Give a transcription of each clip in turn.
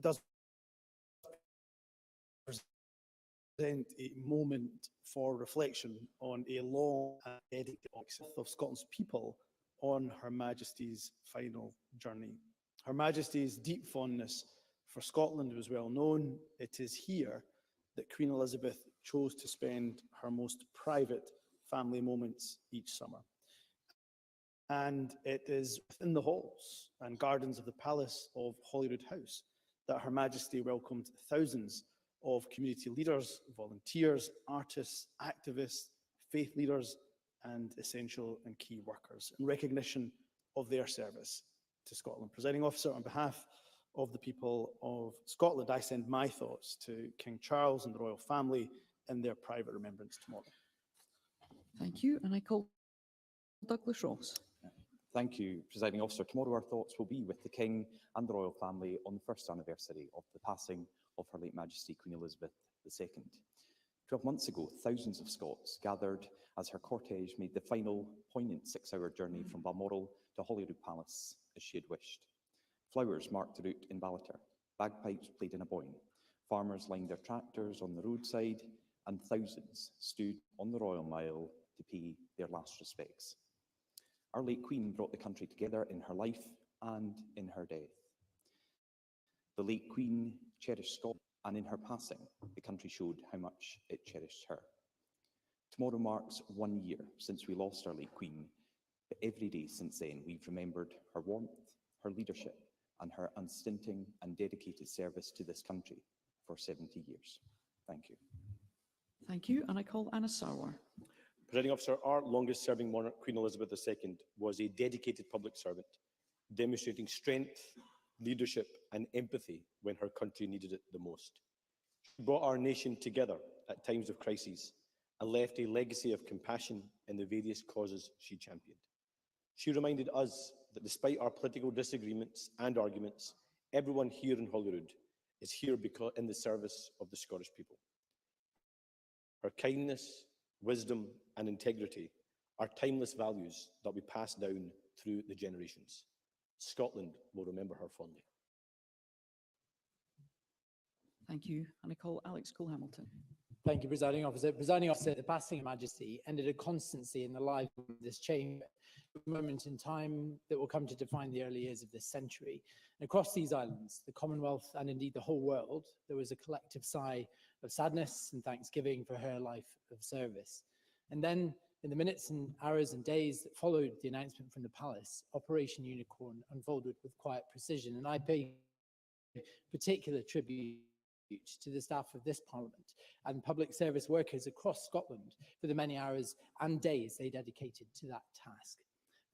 it does present a moment for reflection on a long and dedicated of Scotland's people on Her Majesty's final journey. Her Majesty's deep fondness for Scotland was well known. It is here that Queen Elizabeth chose to spend her most private family moments each summer. And it is within the halls and gardens of the Palace of Holyrood House that Her Majesty welcomed thousands of community leaders, volunteers, artists, activists, faith leaders, and essential and key workers in recognition of their service to Scotland. Presiding Officer, on behalf of the people of Scotland, I send my thoughts to King Charles and the royal family in their private remembrance tomorrow. Thank you, and I call Douglas Ross. Thank you, Presiding Officer. Tomorrow our thoughts will be with the King and the royal family on the first anniversary of the passing of Her late Majesty Queen Elizabeth II. 12 months ago, thousands of Scots gathered as her cortege made the final poignant 6-hour journey from Balmoral to Holyrood Palace as she had wished. Flowers marked the route in Ballater, bagpipes played in a boyne, farmers lined their tractors on the roadside, and thousands stood on the Royal Mile to pay their last respects. Our late Queen brought the country together in her life and in her death. The late Queen cherished Scotland, and in her passing, the country showed how much it cherished her. Tomorrow marks 1 year since we lost our late Queen, but every day since then we've remembered her warmth, her leadership, and her unstinting and dedicated service to this country for 70 years. Thank you. Thank you, and I call Anna Sarwar. Presiding Officer, our longest-serving monarch, Queen Elizabeth II, was a dedicated public servant, demonstrating strength, leadership, and empathy when her country needed it the most. She brought our nation together at times of crises and left a legacy of compassion in the various causes she championed. She reminded us that despite our political disagreements and arguments, everyone here in Holyrood is here because in the service of the Scottish people. Her kindness, wisdom, and integrity are timeless values that we pass down through the generations. Scotland will remember her fondly. Thank you, and I call Alex Cole-Hamilton. Thank you, Presiding Officer. Presiding Officer, the passing of Majesty ended a constancy in the life of this chamber, a moment in time that will come to define the early years of this century. And across these islands, the Commonwealth, and indeed the whole world, there was a collective sigh of sadness and thanksgiving for her life of service. And then, in the minutes and hours and days that followed the announcement from the Palace, Operation Unicorn unfolded with quiet precision, and I pay particular tribute to the staff of this Parliament and public service workers across Scotland for the many hours and days they dedicated to that task.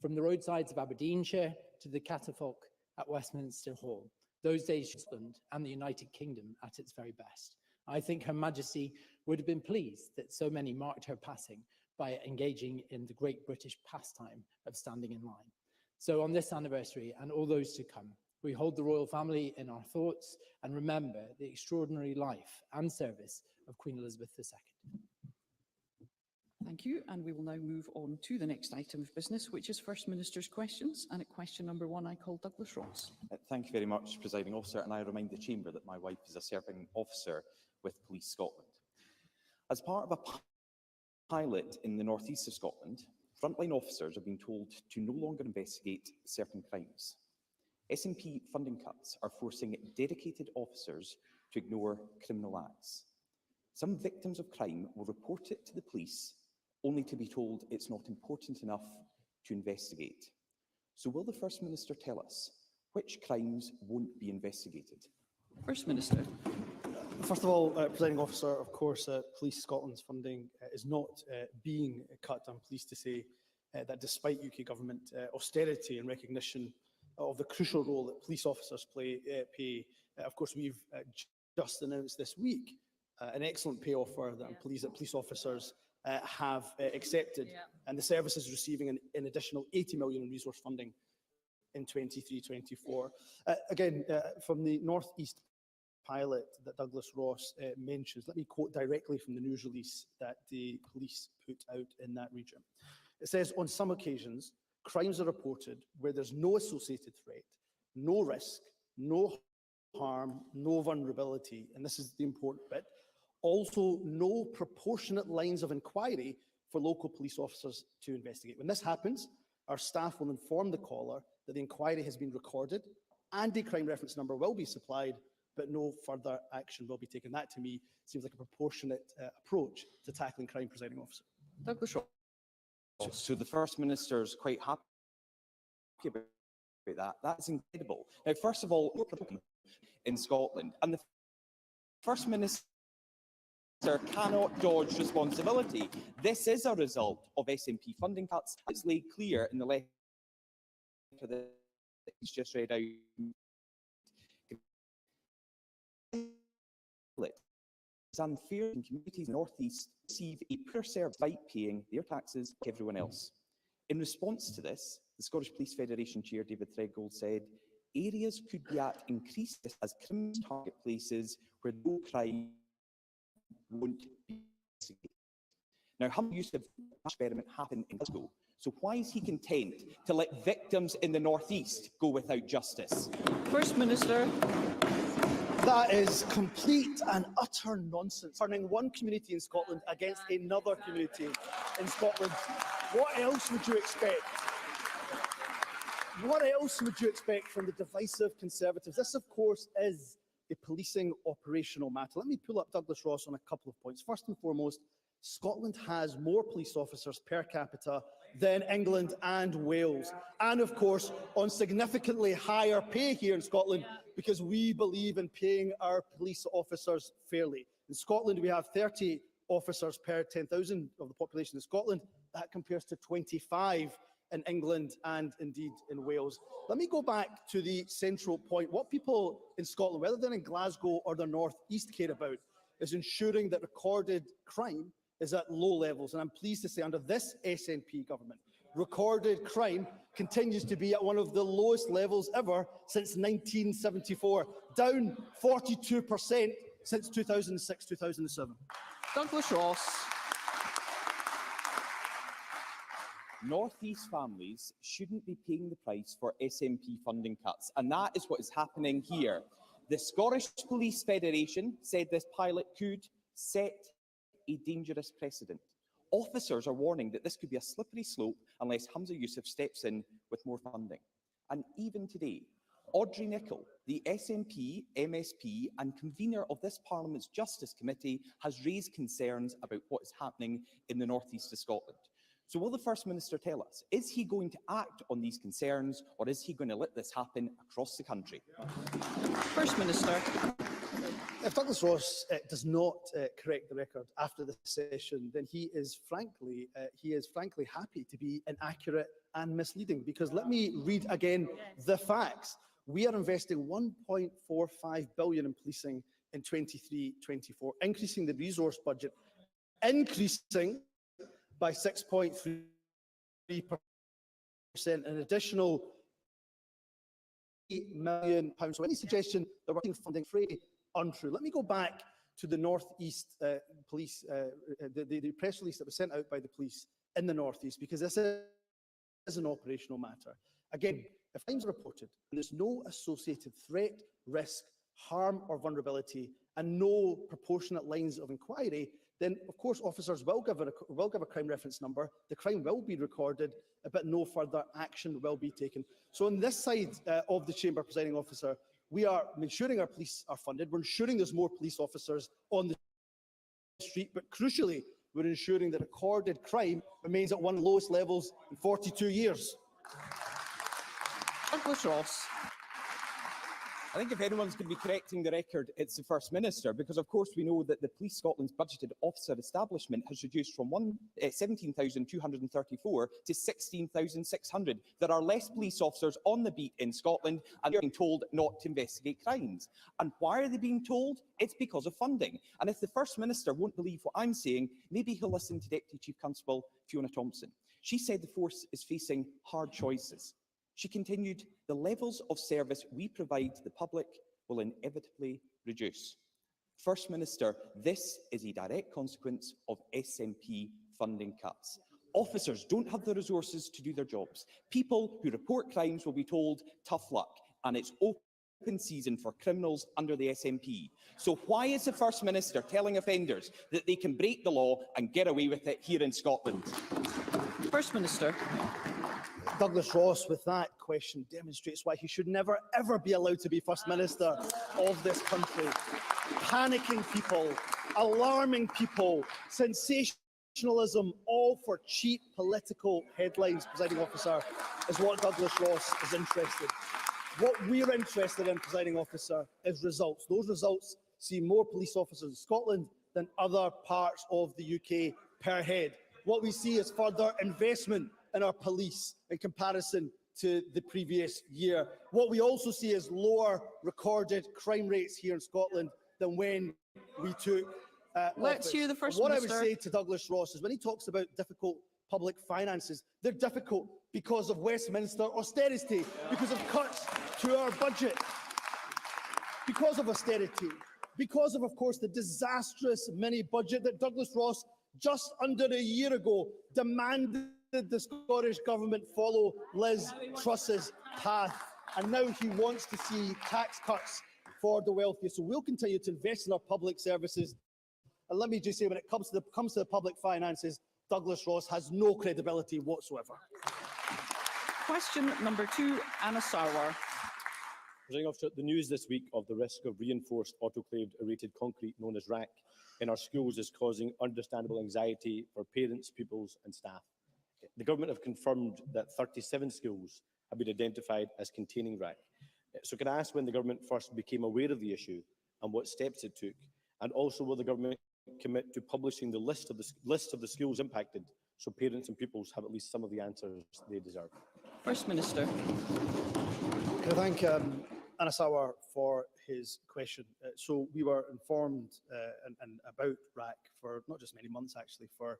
From the roadsides of Aberdeenshire to the catafalque at Westminster Hall, those days Scotland and the United Kingdom at its very best. I think Her Majesty would have been pleased that so many marked her passing by engaging in the great British pastime of standing in line. So on this anniversary and all those to come, we hold the royal family in our thoughts and remember the extraordinary life and service of Queen Elizabeth II. Thank you, and we will now move on to the next item of business, which is First Minister's questions. And at question number 1, I call Douglas Ross. Thank you very much, Presiding Officer, and I remind the Chamber that my wife is a serving officer with Police Scotland. As part of a pilot in the northeast of Scotland, frontline officers have been told to no longer investigate certain crimes. SNP funding cuts are forcing dedicated officers to ignore criminal acts. Some victims of crime will report it to the police, only to be told it's not important enough to investigate. So will the First Minister tell us which crimes won't be investigated? First Minister. First of all, Presiding Officer, of course, Police Scotland's funding is not being cut. I'm pleased to say that despite UK government austerity and recognition of the crucial role that police officers play, of course, we've just announced this week an excellent pay offer that I'm pleased that police officers have accepted, and the service is receiving an additional 80 million in resource funding in 23-24. Again, from the North East pilot that Douglas Ross mentions, let me quote directly from the news release that the police put out in that region. It says, on some occasions, crimes are reported where there's no associated threat, no risk, no harm, no vulnerability, and this is the important bit, also no proportionate lines of inquiry for local police officers to investigate. When this happens, our staff will inform the caller that the inquiry has been recorded and a crime reference number will be supplied, but no further action will be taken. That, to me, seems like a proportionate approach to tackling crime, Presiding Officer. Douglas Ross. So the First Minister's quite happy about that. That's incredible. Now, first of all, in Scotland, and the First Minister cannot dodge responsibility. This is a result of SNP funding cuts. It's laid clear in the letter that he's just read out. It's unfair in communities in the North East receive a poor service despite paying their taxes like everyone else. In response to this, the Scottish Police Federation Chair David Threadgold said, areas could be at increased risk as criminals target places where no crime won't be investigated. Now, Humza Yousaf experiment happened in Glasgow, so why is he content to let victims in the North East go without justice? First Minister. That is complete and utter nonsense, turning one community in Scotland against another community in Scotland. What else would you expect? What else would you expect from the divisive Conservatives? This, of course, is a policing operational matter. Let me pull up Douglas Ross on a couple of points. First and foremost, Scotland has more police officers per capita than England and Wales. And of course, on significantly higher pay here in Scotland, because we believe in paying our police officers fairly. In Scotland, we have 30 officers per 10,000 of the population in Scotland. That compares to 25 in England and indeed in Wales. Let me go back to the central point. What people in Scotland, whether they're in Glasgow or the North East, care about is ensuring that recorded crime is at low levels. And I'm pleased to say under this SNP government, recorded crime continues to be at one of the lowest levels ever since 1974, down 42% since 2006-2007. Douglas Ross. North East families shouldn't be paying the price for SNP funding cuts, and that is what is happening here. The Scottish Police Federation said this pilot could set a dangerous precedent. Officers are warning that this could be a slippery slope unless Humza Yousaf steps in with more funding. And even today, Audrey Nicholl, the SNP, MSP and convener of this Parliament's Justice Committee, has raised concerns about what is happening in the North East of Scotland. So will the First Minister tell us, is he going to act on these concerns, or is he going to let this happen across the country? First Minister. If Douglas Ross does not correct the record after this session, then he is frankly happy to be inaccurate and misleading. Because let me read again the facts. We are investing 1.45 billion in policing in 23-24, increasing the resource budget, increasing by 6.3%, an additional £8 million. So any suggestion that we're funding free, untrue. Let me go back to the North East police, the press release that was sent out by the police in the North East, because this is an operational matter. Again, if crimes are reported and there's no associated threat, risk, harm or vulnerability and no proportionate lines of inquiry, then of course officers will give a crime reference number, the crime will be recorded, but no further action will be taken. So on this side of the chamber, Presiding Officer, we are ensuring our police are funded, we're ensuring there's more police officers on the street, but crucially, we're ensuring that recorded crime remains at one of the lowest levels in 42 years. Douglas Ross. I think if anyone's going to be correcting the record, it's the First Minister, because of course we know that the Police Scotland's budgeted officer establishment has reduced from 17,234 to 16,600. There are less police officers on the beat in Scotland, and they're being told not to investigate crimes. And why are they being told? It's because of funding. And if the First Minister won't believe what I'm saying, maybe he'll listen to Deputy Chief Constable Fiona Thompson. She said the force is facing hard choices. She continued, the levels of service we provide to the public will inevitably reduce. First Minister, this is a direct consequence of SNP funding cuts. Officers don't have the resources to do their jobs. People who report crimes will be told, tough luck, and it's open season for criminals under the SNP. So why is the First Minister telling offenders that they can break the law and get away with it here in Scotland? First Minister. Douglas Ross, with that question, demonstrates why he should never, ever be allowed to be First Minister of this country. Panicking people, alarming people, sensationalism, all for cheap political headlines, Presiding Officer, is what Douglas Ross is interested in. What we're interested in, Presiding Officer, is results. Those results see more police officers in Scotland than other parts of the UK per head. What we see is further investment in our police in comparison to the previous year. What we also see is lower recorded crime rates here in Scotland than when we took Let's office. hear the First What Minister. I would say to Douglas Ross is when he talks about difficult public finances, they're difficult because of Westminster austerity, because of cuts to our budget, because of austerity, because of course, the disastrous mini-budget that Douglas Ross just under a year ago demanded the Scottish Government follow Liz Truss's path. And now he wants to see tax cuts for the wealthy. So we'll continue to invest in our public services. And let me just say, when it comes to the public finances, Douglas Ross has no credibility whatsoever. Question number 2, Anna Sarwar. Presiding Officer, the news this week of the risk of reinforced autoclaved aerated concrete known as RAC in our schools is causing understandable anxiety for parents, pupils and staff. The Government have confirmed that 37 schools have been identified as containing RAC. So can I ask when the Government first became aware of the issue and what steps it took? And also, will the Government commit to publishing the list of the schools impacted so parents and pupils have at least some of the answers they deserve? First Minister. Can I thank Anna Sawar for his question. So we were informed and about RAC for not just many months, actually, for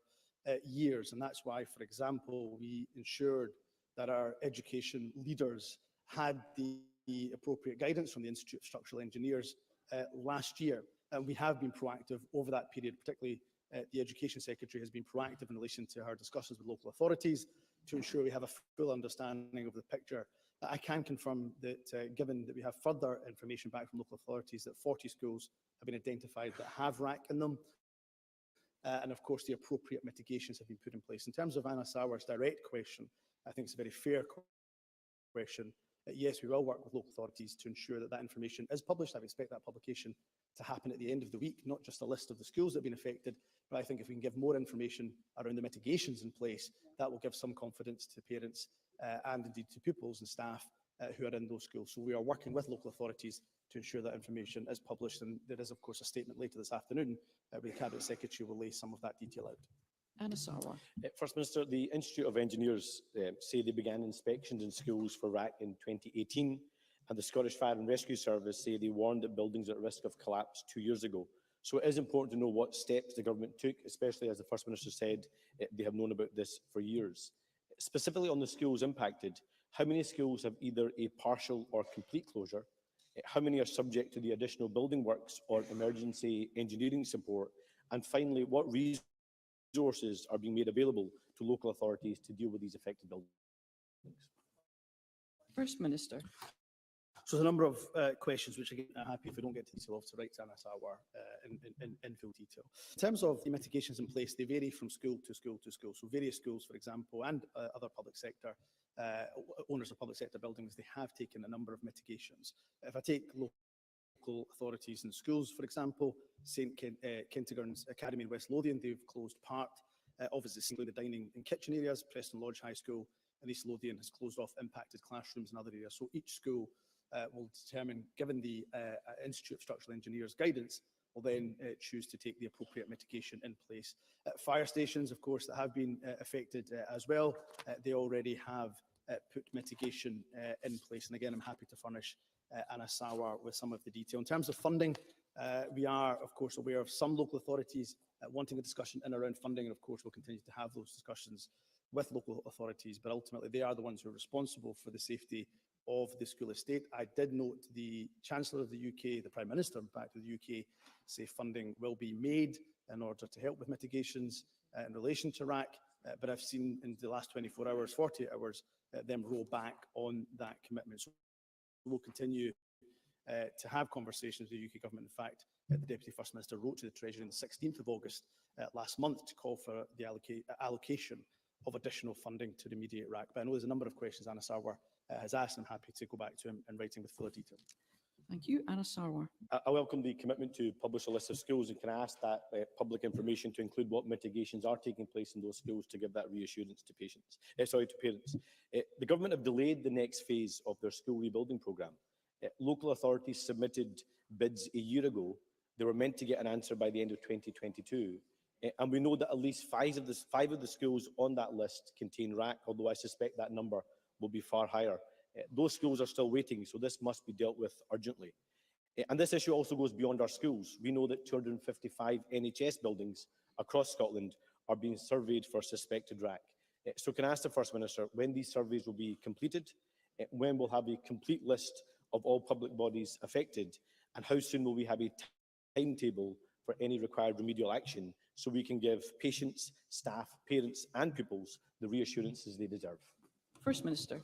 years. And that's why, for example, we ensured that our education leaders had the appropriate guidance from the Institute of Structural Engineers last year. And we have been proactive over that period, particularly the Education Secretary has been proactive in relation to her discussions with local authorities to ensure we have a full understanding of the picture. I can confirm that given that we have further information back from local authorities, that 40 schools have been identified that have RAC in them. And of course, the appropriate mitigations have been put in place. In terms of Anna Sawar's direct question, I think it's a very fair question. Yes, we will work with local authorities to ensure that that information is published. I expect that publication to happen at the end of the week, not just a list of the schools that have been affected, but I think if we can give more information around the mitigations in place, that will give some confidence to parents and indeed to pupils and staff who are in those schools. So we are working with local authorities to ensure that information is published. And there is, of course, a statement later this afternoon where the Cabinet Secretary will lay some of that detail out. Anna Sarwar. First Minister, the Institute of Engineers say they began inspections in schools for RAC in 2018, and the Scottish Fire and Rescue Service say they warned that buildings are at risk of collapse 2 years ago. So it is important to know what steps the Government took, especially as the First Minister said they have known about this for years. Specifically on the schools impacted, how many schools have either a partial or complete closure? How many are subject to the additional building works or emergency engineering support? And finally, what resources are being made available to local authorities to deal with these affected buildings? First Minister. So there's a number of questions which again, I'm happy if we don't get to detail of to write to Anna Sawar in full detail. In terms of the mitigations in place, they vary from school to school to school. So various schools, for example, and other public sector, owners of public sector buildings, they have taken a number of mitigations. If I take local authorities and schools, for example, St Kentigern's Academy in West Lothian, they've closed part of its the dining and kitchen areas. Preston Lodge High School in East Lothian has closed off impacted classrooms and other areas. So each school will determine, given the Institute of Structural Engineers guidance, will then choose to take the appropriate mitigation in place. Fire stations, of course, that have been affected as well, they already have put mitigation in place. And again, I'm happy to furnish Anna Sawar with some of the detail. In terms of funding, we are, of course, aware of some local authorities wanting a discussion in around funding, and of course, we'll continue to have those discussions with local authorities, but ultimately they are the ones who are responsible for the safety of the school estate. I did note the Chancellor of the UK, the Prime Minister, in fact, of the UK, say funding will be made in order to help with mitigations in relation to RAC, but I've seen in the last 24 hours, 48 hours, them roll back on that commitment. So we'll continue to have conversations with the UK government. In fact, the Deputy First Minister wrote to the Treasury on the 16th of August last month to call for the allocation of additional funding to remediate RAC. But I know there's a number of questions Anna Sarwar has asked. I'm happy to go back to him in writing with fuller detail. Thank you. Anna Sarwar. I welcome the commitment to publish a list of schools, and can I ask that public information to include what mitigations are taking place in those schools to give that reassurance to patients? To parents. The government have delayed the next phase of their school rebuilding programme. Local authorities submitted bids a year ago. They were meant to get an answer by the end of 2022. And we know that at least five of the schools on that list contain RAC, although I suspect that number will be far higher. Those schools are still waiting, so this must be dealt with urgently. And this issue also goes beyond our schools. We know that 255 NHS buildings across Scotland are being surveyed for suspected RAC. So can I ask the First Minister when these surveys will be completed, when we'll have a complete list of all public bodies affected, and how soon will we have a timetable for any required remedial action so we can give patients, staff, parents and pupils the reassurances they deserve? First Minister.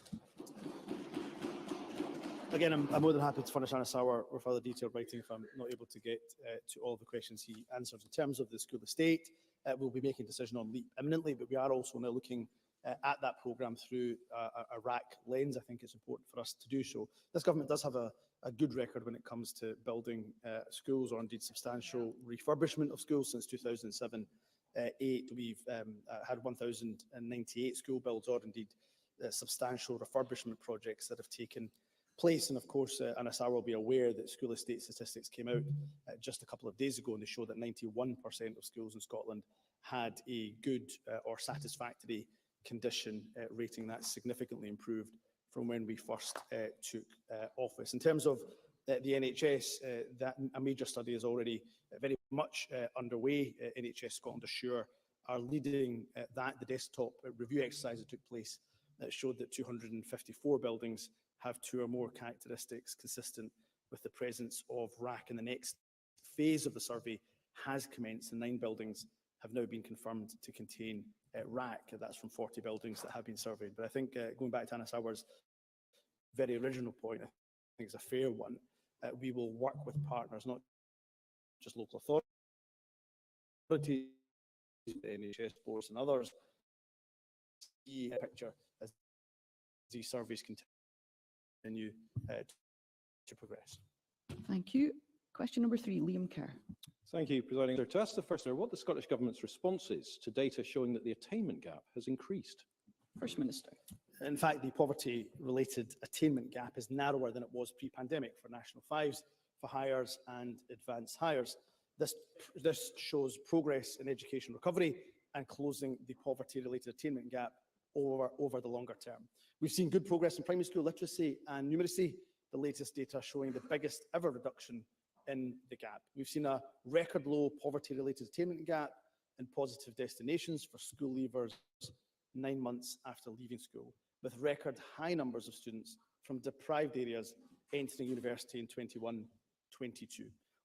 Again, I'm more than happy to furnish Anna Sarwar with further detailed writing if I'm not able to get to all of the questions he answers. In terms of the school estate, we'll be making a decision on LEAP imminently, but we are also now looking at that programme through a RAC lens. I think it's important for us to do so. This government does have a good record when it comes to building schools, or indeed substantial refurbishment of schools. Since 2007-8, we've had 1,098 school builds, or indeed substantial refurbishment projects that have taken place. And of course, Anna Sarwar will be aware that school estate statistics came out just a couple of days ago, and they show that 91% of schools in Scotland had a good or satisfactory condition rating. That's significantly improved from when we first took office. In terms of the NHS, that a major study is already very much underway. NHS Scotland Assure are leading that. The desktop review exercise that took place showed that 254 buildings have two or more characteristics consistent with the presence of RAC, and the next phase of the survey has commenced, and 9 buildings have now been confirmed to contain RAC. That's from 40 buildings that have been surveyed. But I think going back to Anna Sarwar's very original point, I think it's a fair one. We will work with partners, not just local authorities, the NHS boards and others, see a picture as these surveys continue to progress. Thank you. Question number 3, Liam Kerr. Thank you, Presiding Officer. To ask the First Minister what the Scottish Government's response is to data showing that the attainment gap has increased. First Minister. In fact, the poverty-related attainment gap is narrower than it was pre-pandemic for National Fives, for Hires and Advanced Hires. This shows progress in education recovery and closing the poverty-related attainment gap over the longer term. We've seen good progress in primary school literacy and numeracy, the latest data showing the biggest ever reduction in the gap. We've seen a record low poverty-related attainment gap and positive destinations for school leavers 9 months after leaving school, with record high numbers of students from deprived areas entering university in 21-22.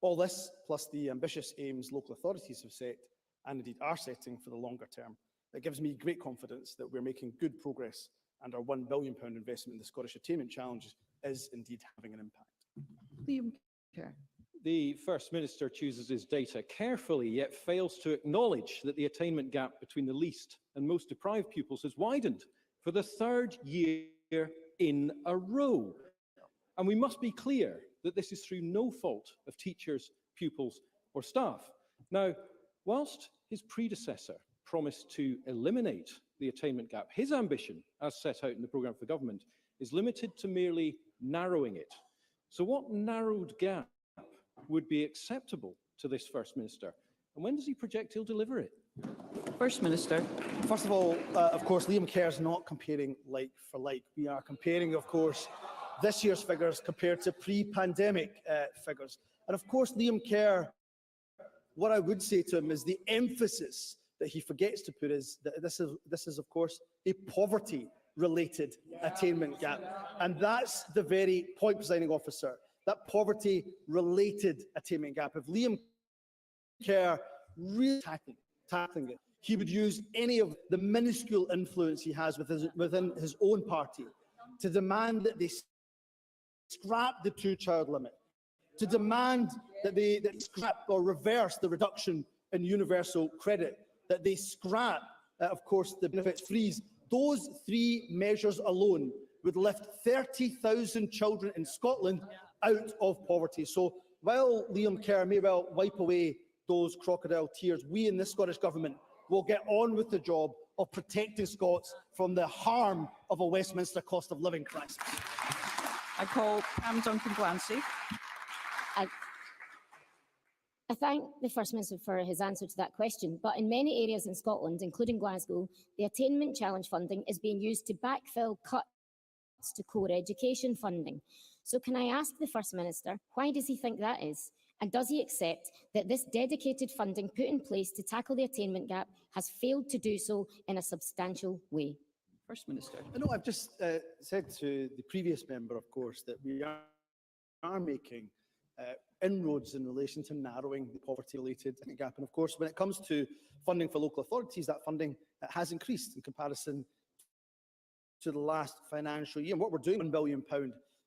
All this, plus the ambitious aims local authorities have set, and indeed are setting for the longer term, that gives me great confidence that we're making good progress, and our £1 billion investment in the Scottish Attainment Challenge is indeed having an impact. Liam Kerr. The First Minister chooses his data carefully, yet fails to acknowledge that the attainment gap between the least and most deprived pupils has widened for the 3rd year in a row. And we must be clear that this is through no fault of teachers, pupils or staff. Now, whilst his predecessor promised to eliminate the attainment gap, his ambition, as set out in the programme for government, is limited to merely narrowing it. So what narrowed gap would be acceptable to this First Minister? And when does he project he'll deliver it? First Minister. First of all, of course, Liam Kerr is not comparing like for like. We are comparing, of course, this year's figures compared to pre-pandemic figures. And of course, Liam Kerr, what I would say to him is the emphasis that he forgets to put is that this is of course, a poverty-related attainment gap. And that's the very point, Presiding Officer, that poverty-related attainment gap. If Liam Kerr really tackling it, he would use any of the minuscule influence he has within his own party to demand that they scrap the 2-child limit, to demand that they scrap or reverse the reduction in universal credit, that they scrap, of course, the benefits freeze. Those three measures alone would lift 30,000 children in Scotland out of poverty. So while Liam Kerr may well wipe away those crocodile tears, we in the Scottish Government will get on with the job of protecting Scots from the harm of a Westminster cost of living crisis. I call Pam Duncan-Glancy. I thank the First Minister for his answer to that question, but in many areas in Scotland, including Glasgow, the Attainment Challenge funding is being used to backfill cuts to core education funding. So can I ask the First Minister, why does he think that is? And does he accept that this dedicated funding put in place to tackle the attainment gap has failed to do so in a substantial way? First Minister. I know I've just said to the previous member, of course, that we are making inroads in relation to narrowing the poverty-related gap. And of course, when it comes to funding for local authorities, that funding has increased in comparison to the last financial year. And what we're doing, £1 billion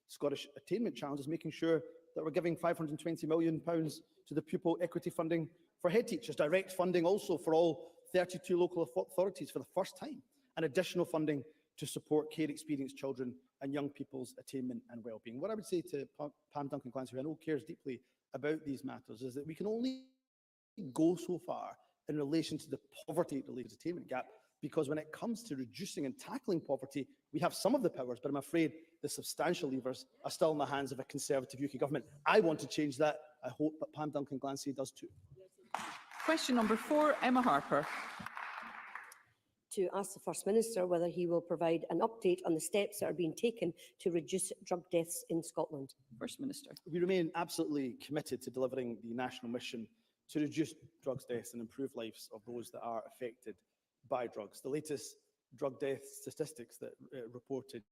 Scottish Attainment Challenge, is making sure that we're giving £520 million to the pupil equity funding for head teachers, direct funding also for all 32 local authorities for the first time, and additional funding to support care-experienced children and young people's attainment and well-being. What I would say to Pam Duncan-Glancy, who I know cares deeply about these matters, is that we can only go so far in relation to the poverty-related attainment gap, because when it comes to reducing and tackling poverty, we have some of the powers, but I'm afraid the substantial levers are still in the hands of a Conservative UK government. I want to change that. I hope that Pam Duncan-Glancy does too. Question number 4, Emma Harper. To ask the First Minister whether he will provide an update on the steps that are being taken to reduce drug deaths in Scotland. First Minister. We remain absolutely committed to delivering the national mission to reduce drugs deaths and improve lives of those that are affected by drugs. The latest drug death statistics that reported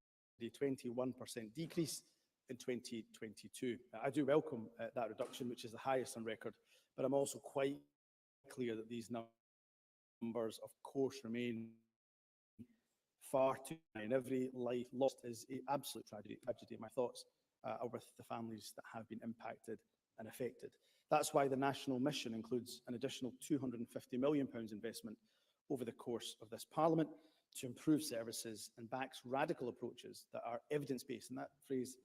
a 21% decrease in 2022. I do welcome that reduction, which is the highest on record, but I'm also quite clear that these numbers, of course, remain far too high, and every life lost is an absolute tragedy. My thoughts are with the families that have been impacted and affected. That's why the national mission includes an additional £250 million investment over the course of this Parliament to improve services and backs radical approaches that are evidence-based, and that phrase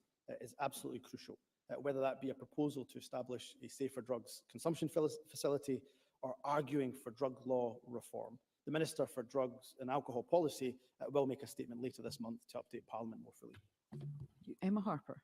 is absolutely crucial, whether that be a proposal to establish a safer drugs consumption facility or arguing for drug law reform. The Minister for Drugs and Alcohol Policy will make a statement later this month to update Parliament more fully. Emma Harper.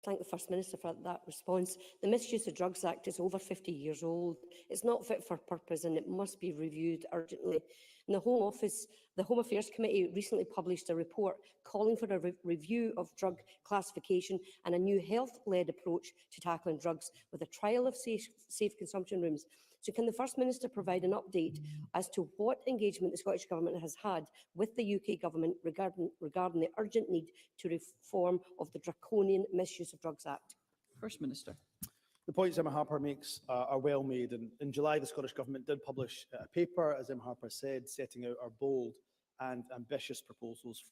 Thank the First Minister for that response. The Misuse of Drugs Act is over 50 years old. It's not fit for purpose and it must be reviewed urgently. And the Home Affairs Committee recently published a report calling for a review of drug classification and a new health-led approach to tackling drugs with a trial of safe consumption rooms. So can the First Minister provide an update as to what engagement the Scottish Government has had with the UK Government regarding the urgent need to reform of the draconian Misuse of Drugs Act? First Minister. The points Emma Harper makes are well made, and in July the Scottish Government did publish a paper, as Emma Harper said, setting out our bold and ambitious proposals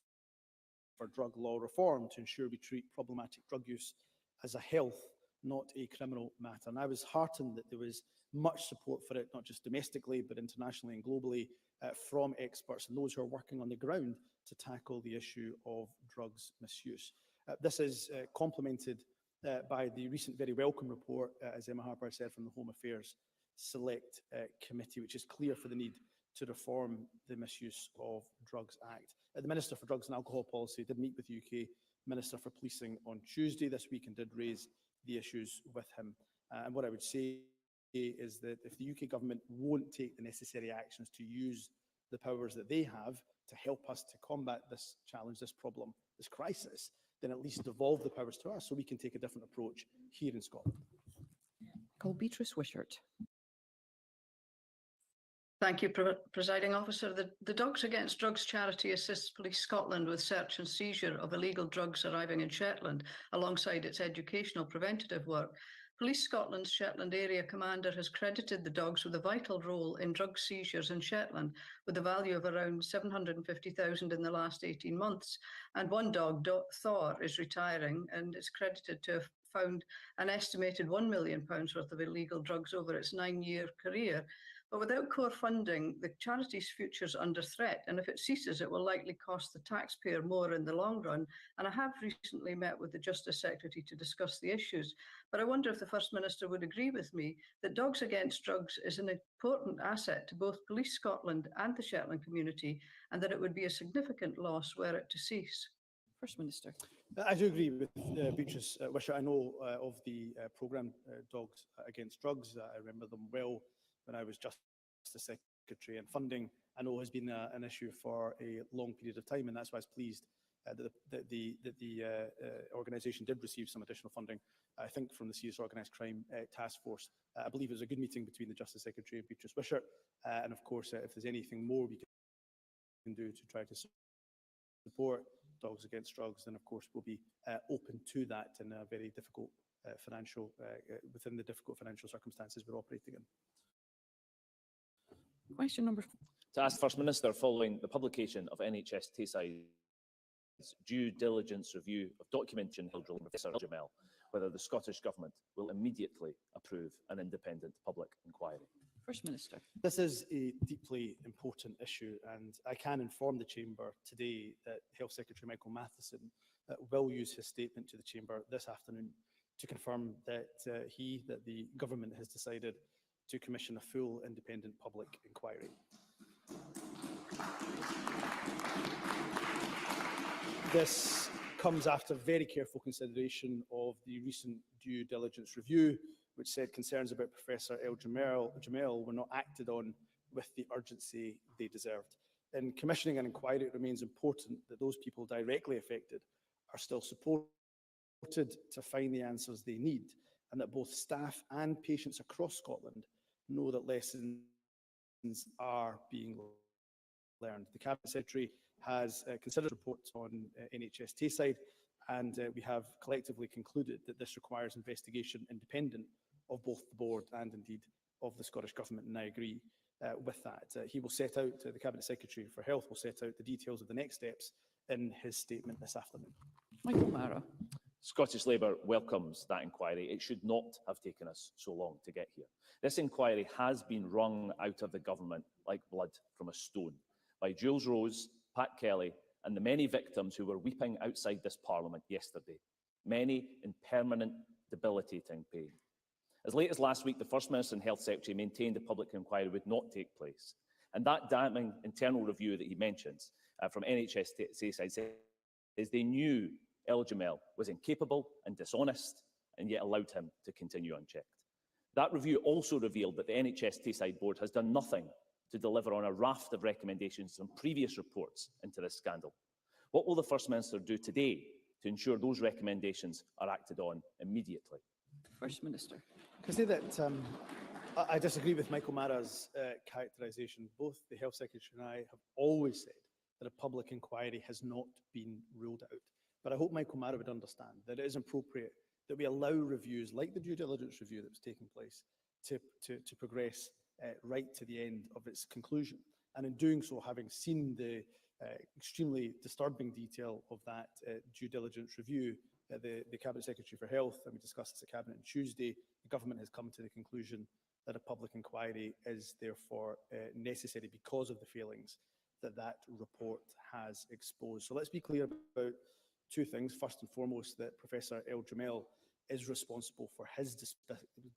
for drug law reform to ensure we treat problematic drug use as a health, not a criminal matter. And I was heartened that there was much support for it, not just domestically, but internationally and globally, from experts and those who are working on the ground to tackle the issue of drugs misuse. This is complemented by the recent very welcome report, as Emma Harper said, from the Home Affairs Select Committee, which is clear for the need to reform the Misuse of Drugs Act. The Minister for Drugs and Alcohol Policy did meet with the UK Minister for Policing on Tuesday this week and did raise the issues with him. And what I would say is that if the UK Government won't take the necessary actions to use the powers that they have to help us to combat this challenge, this problem, this crisis, then at least devolve the powers to us so we can take a different approach here in Scotland. Call Beatrice Wishart. Thank you, Presiding Officer. The Dogs Against Drugs charity assists Police Scotland with search and seizure of illegal drugs arriving in Shetland, alongside its educational preventative work. Police Scotland's Shetland Area Commander has credited the dogs with a vital role in drug seizures in Shetland, with a value of around 750,000 in the last 18 months. And one dog, Thor, is retiring and is credited to have found an estimated £1 million worth of illegal drugs over its 9-year career. But without core funding, the charity's future is under threat. And if it ceases, it will likely cost the taxpayer more in the long run. And I have recently met with the Justice Secretary to discuss the issues. But I wonder if the First Minister would agree with me that Dogs Against Drugs is an important asset to both Police Scotland and the Shetland community, and that it would be a significant loss were it to cease. First Minister. I do agree with Beatrice Wishart. I know of the programme Dogs Against Drugs. I remember them well when I was Justice Secretary, and funding I know has been an issue for a long period of time, and that's why I was pleased that the organisation did receive some additional funding, I think from the Serious Organised Crime Task Force. I believe it was a good meeting between the Justice Secretary and Beatrice Wishart, and of course if there's anything more we can do to try to support Dogs Against Drugs, then of course we'll be open to that in a very difficult within the difficult financial circumstances we're operating in. Question number 4. To ask First Minister, following the publication of NHS Tayside's due diligence review of documentation held with Professor Jamel, whether the Scottish Government will immediately approve an independent public inquiry. First Minister. This is a deeply important issue, and I can inform the Chamber today that Health Secretary Michael Matheson will use his statement to the Chamber this afternoon to confirm that the Government has decided to commission a full independent public inquiry. This comes after very careful consideration of the recent due diligence review, which said concerns about Professor Jamel were not acted on with the urgency they deserved. In commissioning an inquiry, it remains important that those people directly affected are still supported to find the answers they need, and that both staff and patients across Scotland know that lessons are being learned. The Cabinet Secretary has considered a report on NHS Tayside, and we have collectively concluded that this requires investigation independent of both the board and indeed of the Scottish Government, and I agree with that. He will set out, the Cabinet Secretary for Health will set out the details of the next steps in his statement this afternoon. Michael Mara. Scottish Labour welcomes that inquiry. It should not have taken us so long to get here. This inquiry has been wrung out of the Government like blood from a stone by Jules Rose, Pat Kelly, and the many victims who were weeping outside this Parliament yesterday, many in permanent, debilitating pain. As late as last week, the First Minister and Health Secretary maintained a public inquiry would not take place. And that damning internal review that he mentions from NHS Tayside says they knew El Jamel was incapable and dishonest, and yet allowed him to continue unchecked. That review also revealed that the NHS Tayside Board has done nothing to deliver on a raft of recommendations from previous reports into this scandal. What will the First Minister do today to ensure those recommendations are acted on immediately? First Minister. Can I say that I disagree with Michael Mara's characterisation. Both the Health Secretary and I have always said that a public inquiry has not been ruled out. But I hope Michael Mara would understand that it is appropriate that we allow reviews like the due diligence review that was taking place to progress right to the end of its conclusion. And in doing so, having seen the extremely disturbing detail of that due diligence review, the Cabinet Secretary for Health, and we discussed this at Cabinet on Tuesday, the Government has come to the conclusion that a public inquiry is therefore necessary because of the failings that report has exposed. So let's be clear about two things. First and foremost, that Professor El Jamel is responsible for his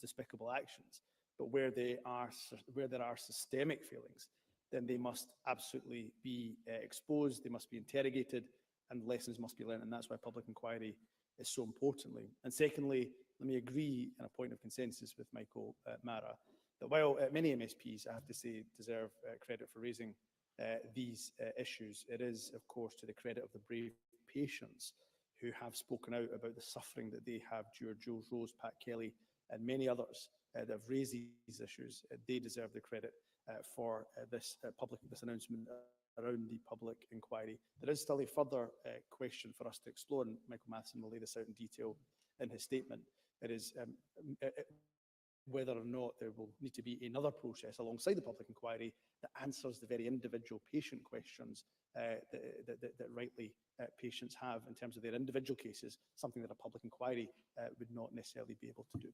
despicable actions, but where there are systemic failings, then they must absolutely be exposed, they must be interrogated, and lessons must be learned, and that's why public inquiry is so importantly. And secondly, let me agree in a point of consensus with Michael Mara, that while many MSPs, I have to say, deserve credit for raising these issues, it is, of course, to the credit of the brave patients who have spoken out about the suffering that they have during Jules Rose, Pat Kelly, and many others that have raised these issues. They deserve the credit for this announcement around the public inquiry. There is still a further question for us to explore, and Michael Matheson will lay this out in detail in his statement. It is whether or not there will need to be another process alongside the public inquiry that answers the very individual patient questions that rightly patients have in terms of their individual cases, something that a public inquiry would not necessarily be able to do.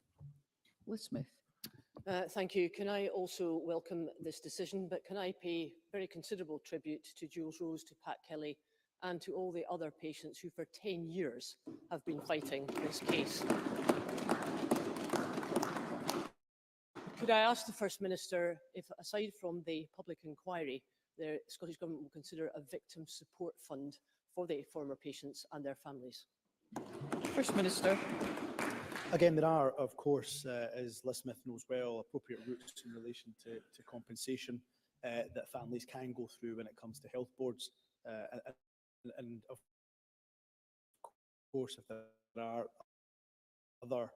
Liz Smith. Thank you. Can I also welcome this decision, but can I pay very considerable tribute to Jules Rose, to Pat Kelly, and to all the other patients who for 10 years have been fighting this case. Could I ask the First Minister if, aside from the public inquiry, the Scottish Government will consider a victim support fund for the former patients and their families? First Minister. Again, there are, of course, as Liz Smith knows well, appropriate routes in relation to compensation that families can go through when it comes to health boards. And of course, if there are other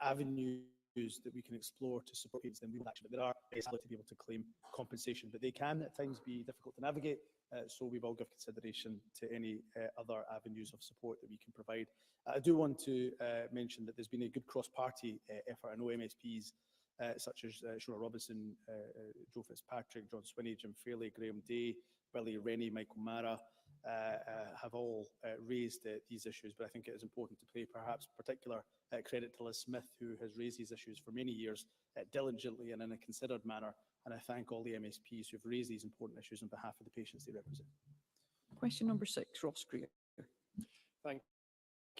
avenues that we can explore to support kids, then we will actually. There are ways to be able to claim compensation, but they can at times be difficult to navigate. So we will give consideration to any other avenues of support that we can provide. I do want to mention that there's been a good cross-party effort. I know MSPs such as Shona Robinson, Joe Fitzpatrick, John Swinney, Jim Fairley, Graham Day, Willie Rennie, Michael Mara have all raised these issues, but I think it is important to pay perhaps particular credit to Liz Smith, who has raised these issues for many years diligently and in a considered manner. And I thank all the MSPs who have raised these important issues on behalf of the patients they represent. Question number 6, Ross Greer. Thank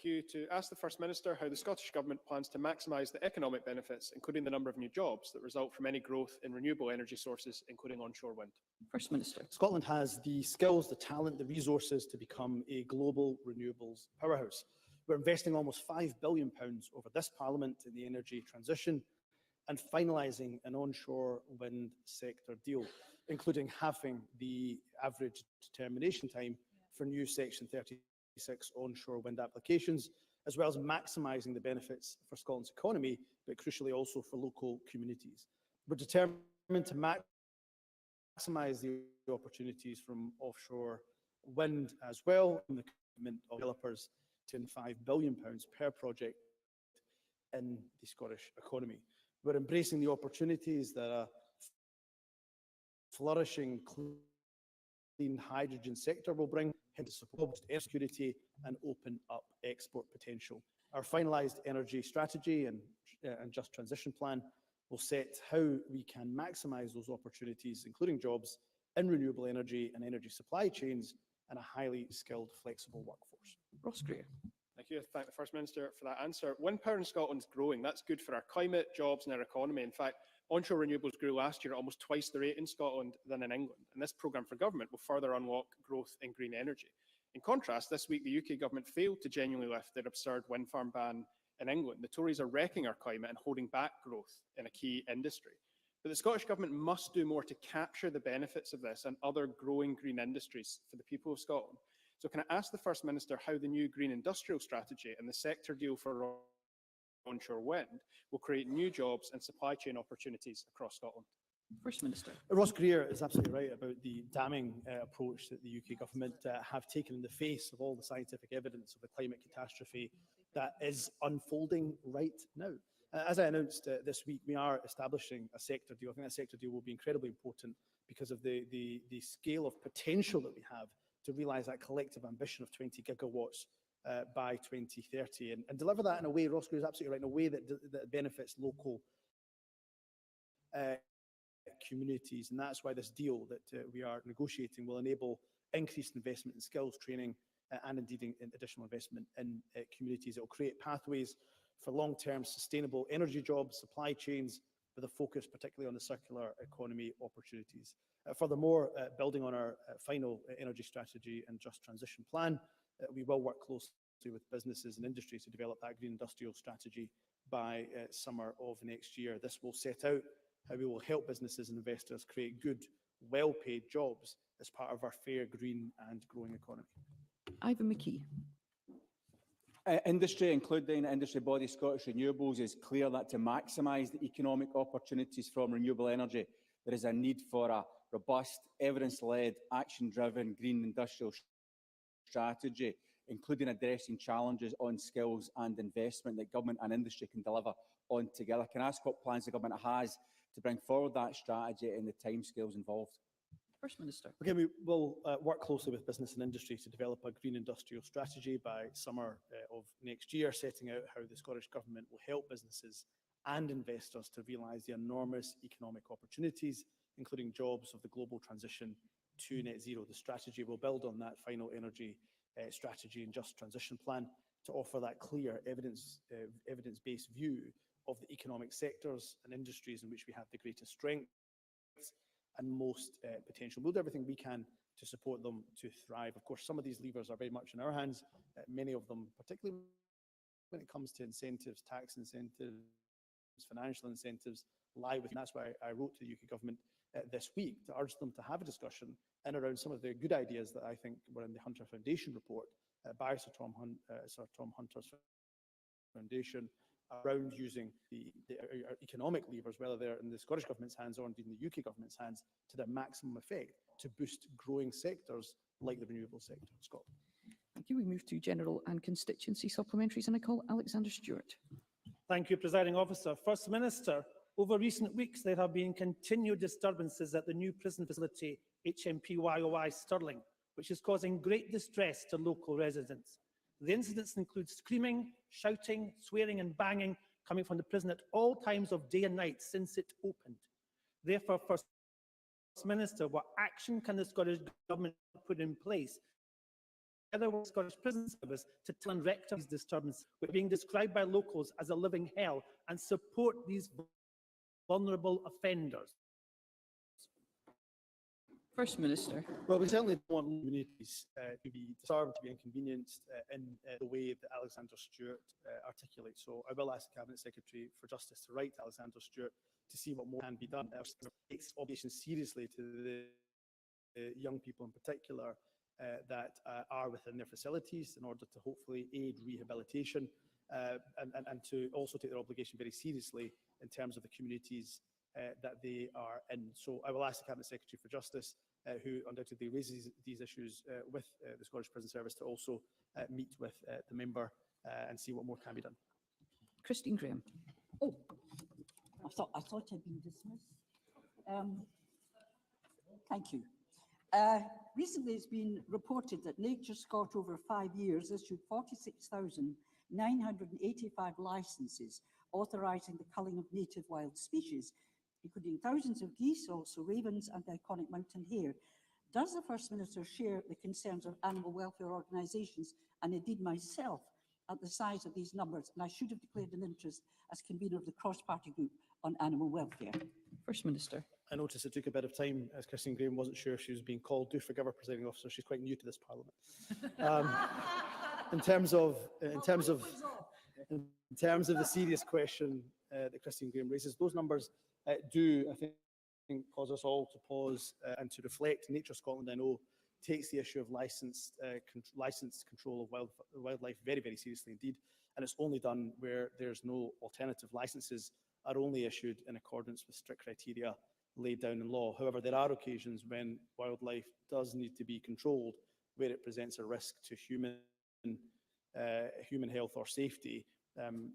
you. To ask the First Minister how the Scottish Government plans to maximise the economic benefits, including the number of new jobs that result from any growth in renewable energy sources, including onshore wind. First Minister. Scotland has the skills, the talent, the resources to become a global renewables powerhouse. We're investing almost £5 billion over this Parliament in the energy transition and finalising an onshore wind sector deal, including halving the average determination time for new Section 36 onshore wind applications, as well as maximising the benefits for Scotland's economy, but crucially also for local communities. We're determined to maximise the opportunities from offshore wind as well, and the commitment of developers to £5 billion per project in the Scottish economy. We're embracing the opportunities that a flourishing clean hydrogen sector will bring into support air security and open up export potential. Our finalised energy strategy and just transition plan will set how we can maximise those opportunities, including jobs in renewable energy and energy supply chains and a highly skilled, flexible workforce. Ross Greer. Thank you. Thank the First Minister for that answer. Wind power in Scotland is growing. That's good for our climate, jobs and our economy. In fact, onshore renewables grew last year at almost twice the rate in Scotland than in England. And this programme for government will further unlock growth in green energy. In contrast, this week the UK government failed to genuinely lift their absurd wind farm ban in England. The Tories are wrecking our climate and holding back growth in a key industry. But the Scottish Government must do more to capture the benefits of this and other growing green industries for the people of Scotland. So can I ask the First Minister how the new green industrial strategy and the sector deal for onshore wind will create new jobs and supply chain opportunities across Scotland? First Minister. Ross Greer is absolutely right about the damning approach that the UK government have taken in the face of all the scientific evidence of the climate catastrophe that is unfolding right now. As I announced this week, we are establishing a sector deal. I think that sector deal will be incredibly important because of the scale of potential that we have to realise that collective ambition of 20 gigawatts by 2030 and deliver that in a way, Ross Greer is absolutely right, in a way that benefits local communities. And that's why this deal that we are negotiating will enable increased investment in skills training and indeed in additional investment in communities. It will create pathways for long-term sustainable energy jobs, supply chains, with a focus particularly on the circular economy opportunities. Furthermore, building on our final energy strategy and just transition plan, we will work closely with businesses and industries to develop that green industrial strategy by summer of next year. This will set out how we will help businesses and investors create good, well-paid jobs as part of our fair, green and growing economy. Ivan McKee. Industry, including industry body Scottish Renewables, is clear that to maximise the economic opportunities from renewable energy, there is a need for a robust, evidence-led, action-driven green industrial strategy, including addressing challenges on skills and investment that government and industry can deliver on together. Can I ask what plans the government has to bring forward that strategy and the timescales involved. First Minister. Okay, we will work closely with business and industry to develop a green industrial strategy by summer of next year, setting out how the Scottish Government will help businesses and investors to realise the enormous economic opportunities, including jobs of the global transition to net zero. The strategy will build on that final energy strategy and just transition plan to offer that clear evidence-based view of the economic sectors and industries in which we have the greatest strengths and most potential. We'll do everything we can to support them to thrive. Of course, some of these levers are very much in our hands. Many of them, particularly when it comes to incentives, tax incentives, financial incentives, lie with. And that's why I wrote to the UK Government this week to urge them to have a discussion in around some of the good ideas that I think were in the Hunter Foundation report by Sir Tom Hunter's Foundation, around using the economic levers, whether they're in the Scottish Government's hands or indeed in the UK Government's hands, to their maximum effect to boost growing sectors like the renewable sector in Scotland. Thank you. We move to general and constituency supplementaries, and I call Alexander Stewart. Thank you, Presiding Officer. First Minister, over recent weeks there have been continued disturbances at the new prison facility HMP YOI Stirling, which is causing great distress to local residents. The incidents include screaming, shouting, swearing and banging coming from the prison at all times of day and night since it opened. Therefore, First Minister, what action can the Scottish Government put in place together with the Scottish Prison Service to tell and rectify these disturbances, which are being described by locals as a living hell, and support these vulnerable offenders? First Minister. Well, we certainly don't want communities to be disturbed, to be inconvenienced in the way that Alexander Stewart articulates. So I will ask the Cabinet Secretary for Justice to write to Alexander Stewart to see what more can be done. It takes obligations seriously to the young people in particular that are within their facilities in order to hopefully aid rehabilitation and to also take their obligation very seriously in terms of the communities that they are in. So I will ask the Cabinet Secretary for Justice, who undoubtedly raises these issues with the Scottish Prison Service, to also meet with the member and see what more can be done. Christine Graham. Oh, I thought I'd been dismissed. Thank you. Recently, it's been reported that Nature Scot over 5 years issued 46,985 licences authorising the culling of native wild species, including thousands of geese, also ravens and the iconic mountain hare. Does the First Minister share the concerns of animal welfare organisations and indeed myself at the size of these numbers? And I should have declared an interest as convener of the cross-party group on animal welfare. First Minister. I noticed it took a bit of time, as Christine Graham wasn't sure she was being called. Do forgive her, Presiding Officer, she's quite new to this Parliament. In terms of the serious question that Christine Graham raises, those numbers do, I think, cause us all to pause and to reflect. Nature Scotland, I know, takes the issue of licensed control of wildlife very, very seriously indeed, and it's only done where there's no alternative. Licenses are only issued in accordance with strict criteria laid down in law. However, there are occasions when wildlife does need to be controlled, where it presents a risk to human health or safety, and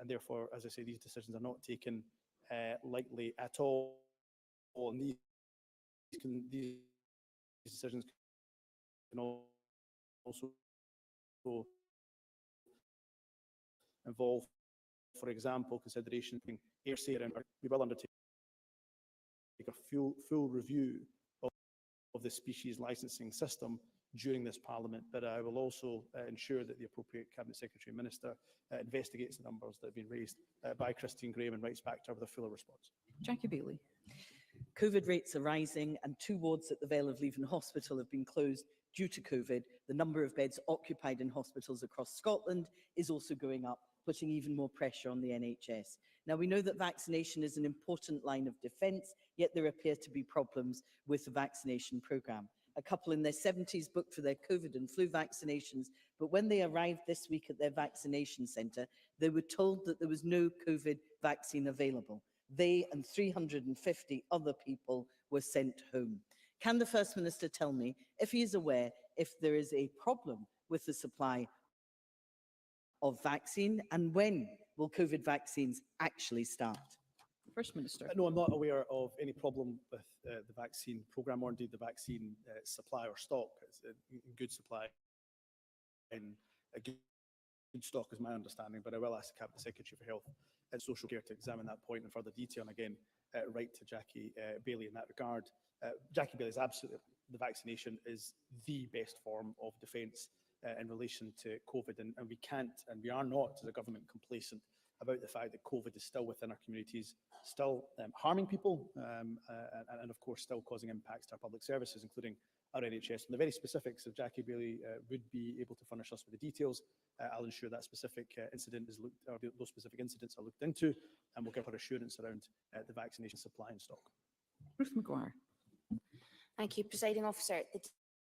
therefore, as I say, these decisions are not taken lightly at all. And these decisions can also involve, for example, consideration of air searing. We will undertake a full review of the species licensing system during this Parliament, but I will also ensure that the appropriate Cabinet Secretary and Minister investigates the numbers that have been raised by Christine Graham and writes back to her with a fuller response. Jackie Bailey. COVID rates are rising and 2 wards at the Vale of Leven Hospital have been closed due to COVID. The number of beds occupied in hospitals across Scotland is also going up, putting even more pressure on the NHS. Now, we know that vaccination is an important line of defence, yet there appear to be problems with the vaccination programme. A couple in their 70s booked for their COVID and flu vaccinations, but when they arrived this week at their vaccination centre, they were told that there was no COVID vaccine available. They and 350 other people were sent home. Can the First Minister tell me if he is aware if there is a problem with the supply of vaccine, and when will COVID vaccines actually start? First Minister. No, I'm not aware of any problem with the vaccine programme or indeed the vaccine supply or stock. It's in good supply and a good stock is my understanding, but I will ask the Cabinet Secretary for Health and Social Care to examine that point in further detail. And again, write to Jackie Bailey in that regard. Jackie Bailey is absolutely, the vaccination is the best form of defence in relation to COVID, and we can't, and we are not as a government complacent about the fact that COVID is still within our communities, still harming people, and of course still causing impacts to our public services, including our NHS. And the very specifics, if Jackie Bailey would be able to furnish us with the details, I'll ensure that specific incident is looked, or those specific incidents are looked into, and we'll give her assurance around the vaccination supply and stock. Ruth Maguire. Thank you, Presiding Officer. The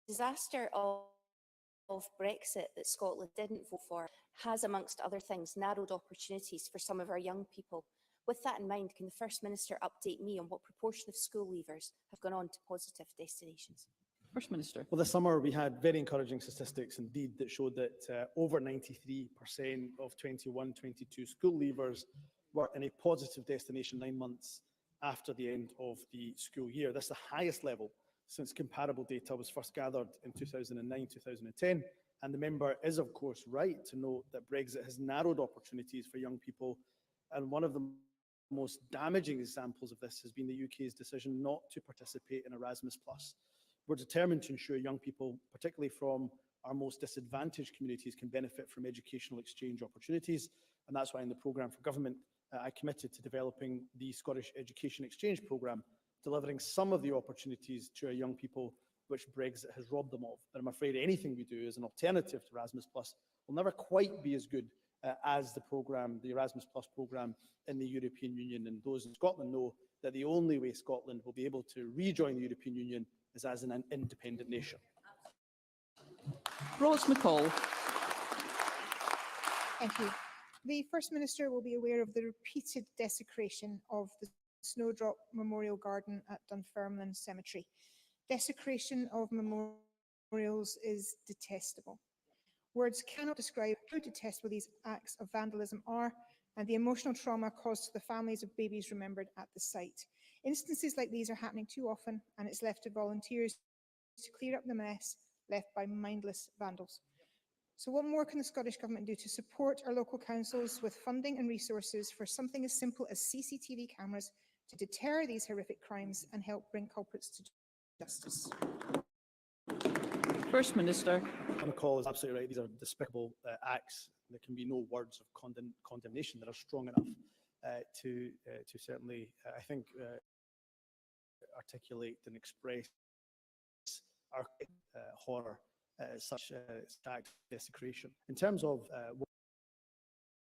disaster of Brexit that Scotland didn't vote for has, amongst other things, narrowed opportunities for some of our young people. With that in mind, can the First Minister update me on what proportion of school leavers have gone on to positive destinations? First Minister. Well, this summer we had very encouraging statistics indeed that showed that over 93% of 21-22 school leavers were in a positive destination 9 months after the end of the school year. That's the highest level since comparable data was first gathered in 2009-2010. And the member is, of course, right to note that Brexit has narrowed opportunities for young people. And one of the most damaging examples of this has been the UK's decision not to participate in Erasmus+. We're determined to ensure young people, particularly from our most disadvantaged communities, can benefit from educational exchange opportunities. And that's why in the programme for government, I committed to developing the Scottish Education Exchange Programme, delivering some of the opportunities to our young people which Brexit has robbed them of. But I'm afraid anything we do as an alternative to Erasmus Plus will never quite be as good as the programme, the Erasmus Plus programme in the European Union. And those in Scotland know that the only way Scotland will be able to rejoin the European Union is as an independent nation. Rose McCall. Thank you. The First Minister will be aware of the repeated desecration of the Snowdrop Memorial Garden at Dunfermline Cemetery. Desecration of memorials is detestable. Words cannot describe how detestable these acts of vandalism are and the emotional trauma caused to the families of babies remembered at the site. Instances like these are happening too often, and it's left to volunteers to clear up the mess left by mindless vandals. So what more can the Scottish Government do to support our local councils with funding and resources for something as simple as CCTV cameras to deter these horrific crimes and help bring culprits to justice? First Minister. McCall is absolutely right. These are despicable acts. There can be no words of condemnation that are strong enough to certainly, I think, articulate and express our horror such act desecration. In terms of more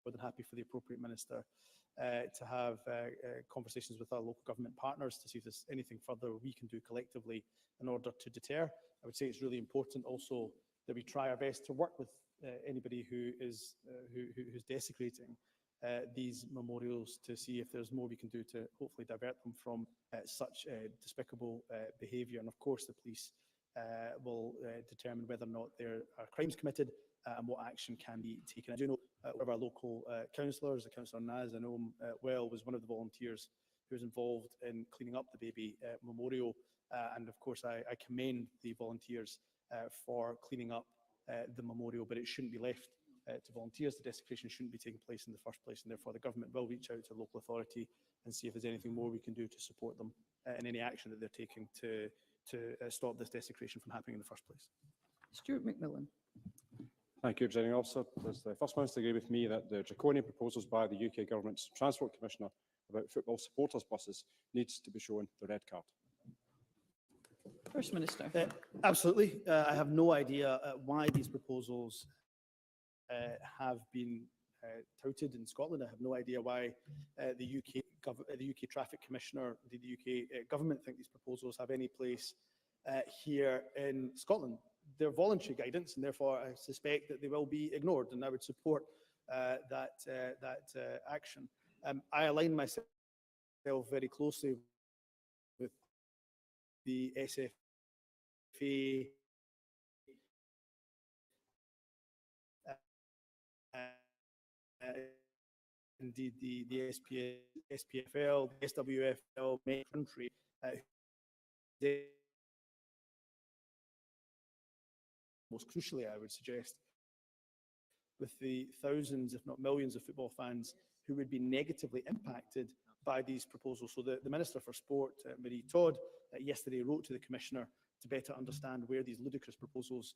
than happy for the appropriate minister to have conversations with our local government partners to see if there's anything further we can do collectively in order to deter. I would say it's really important also that we try our best to work with anybody who is who's desecrating these memorials to see if there's more we can do to hopefully divert them from such despicable behaviour. And of course the police will determine whether or not there are crimes committed and what action can be taken. I do know one of our local councillors, Councillor Naz, I know him well, was one of the volunteers who was involved in cleaning up the baby memorial. And of course I commend the volunteers for cleaning up the memorial, but it shouldn't be left to volunteers. The desecration shouldn't be taking place in the first place, and therefore the government will reach out to the local authority and see if there's anything more we can do to support them in any action that they're taking to stop this desecration from happening in the first place. Stuart McMillan. Thank you, Presiding Officer. Does the First Minister agree with me that the draconian proposals by the UK Government's Transport Commissioner about football supporters buses needs to be shown the red card? First Minister. Absolutely. I have no idea why these proposals have been touted in Scotland. I have no idea why the UK Traffic Commissioner, the UK Government think these proposals have any place here in Scotland. They're voluntary guidance, and therefore I suspect that they will be ignored, and I would support that action. I align myself very closely with the SFA indeed the SPFL, the SWFL, many country, most crucially, I would suggest, with the thousands, if not millions, of football fans who would be negatively impacted by these proposals. So the Minister for Sport, Marie Todd, yesterday wrote to the Commissioner to better understand where these ludicrous proposals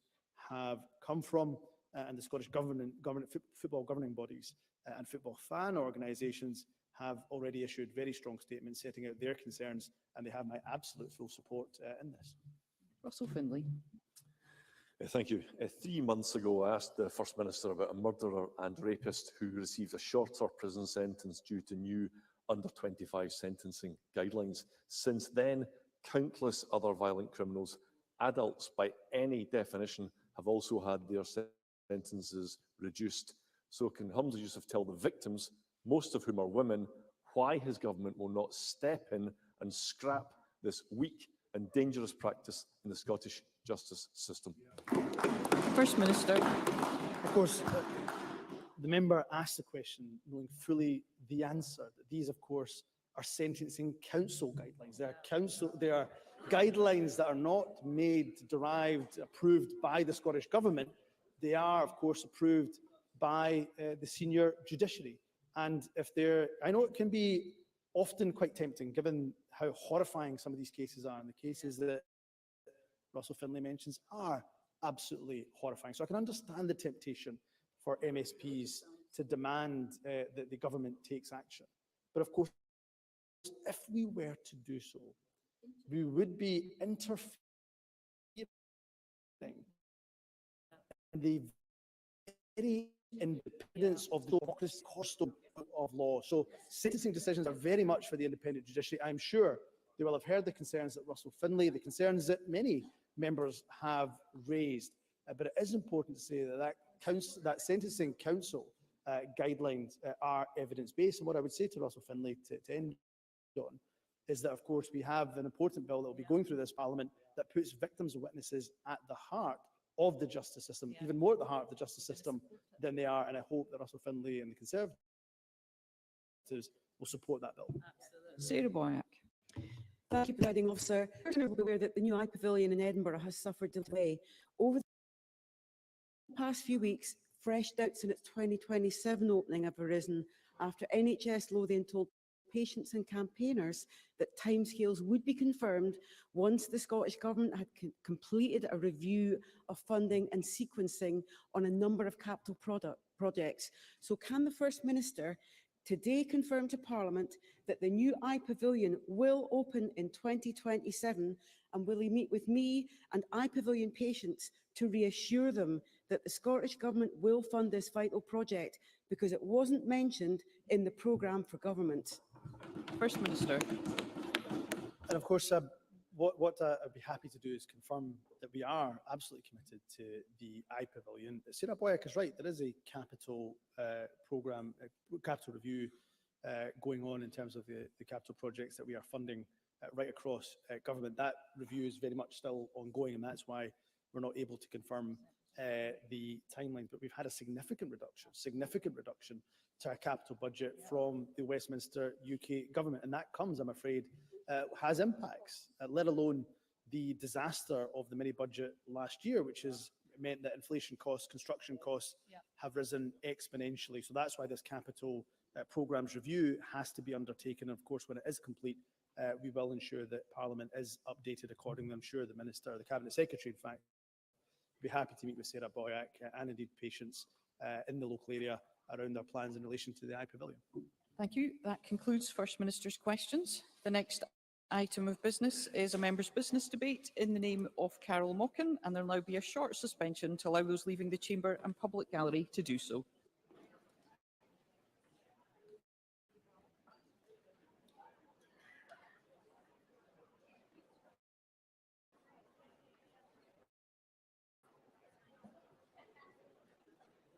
have come from, and the Scottish football governing bodies and football fan organisations have already issued very strong statements setting out their concerns, and they have my absolute full support in this. Russell Finlay. Thank you. 3 months ago, I asked the First Minister about a murderer and rapist who received a shorter prison sentence due to new under-25 sentencing guidelines. Since then, countless other violent criminals, adults by any definition, have also had their sentences reduced. So can Humza Yousaf tell the victims, most of whom are women, why his government will not step in and scrap this weak and dangerous practice in the Scottish justice system? First Minister. Of course, the member asked the question knowing fully the answer, that these, of course, are sentencing council guidelines. They are guidelines that are not made, derived, approved by the Scottish Government. They are, of course, approved by the senior judiciary. And if they're, I know it can be often quite tempting, given how horrifying some of these cases are, and the cases that Russell Finlay mentions are absolutely horrifying. So I can understand the temptation for MSPs to demand that the government takes action. But of course, if we were to do so, we would be interfering in the very independence of the cornerstone of law. So sentencing decisions are very much for the independent judiciary. I'm sure they will have heard the concerns that Russell Finlay, the concerns that many members have raised. But it is important to say that that sentencing council guidelines are evidence-based. And what I would say to Russell Finlay to end on is that, of course, we have an important bill that will be going through this Parliament that puts victims and witnesses at the heart of the justice system, even more at the heart of the justice system than they are. And I hope that Russell Finlay and the Conservatives will support that bill. Sarah Boyack. Thank you, Presiding Officer. We're aware that the new iPavilion in Edinburgh has suffered delay. Over the past few weeks, fresh doubts in its 2027 opening have arisen after NHS Lothian told patients and campaigners that timescales would be confirmed once the Scottish Government had completed a review of funding and sequencing on a number of capital projects. So can the First Minister today confirm to Parliament that the new iPavilion will open in 2027, and will he meet with me and iPavilion patients to reassure them that the Scottish Government will fund this vital project, because it wasn't mentioned in the programme for government? First Minister. And of course, what I'd be happy to do is confirm that we are absolutely committed to the iPavilion. Sarah Boyack is right, there is a capital programme, capital review going on in terms of the capital projects that we are funding right across government. That review is very much still ongoing, and that's why we're not able to confirm the timeline. But we've had a significant reduction to our capital budget from the Westminster UK government, and that comes, I'm afraid, has impacts, let alone the disaster of the mini budget last year, which has meant that inflation costs, construction costs have risen exponentially. So that's why this capital programmes review has to be undertaken. And of course, when it is complete, we will ensure that Parliament is updated accordingly. I'm sure the Minister, the Cabinet Secretary, in fact, will be happy to meet with Sarah Boyack and indeed patients in the local area around their plans in relation to the iPavilion. Thank you. That concludes First Minister's questions. The next item of business is a member's business debate in the name of Carol Mockin, and there will now be a short suspension to allow those leaving the chamber and public gallery to do so.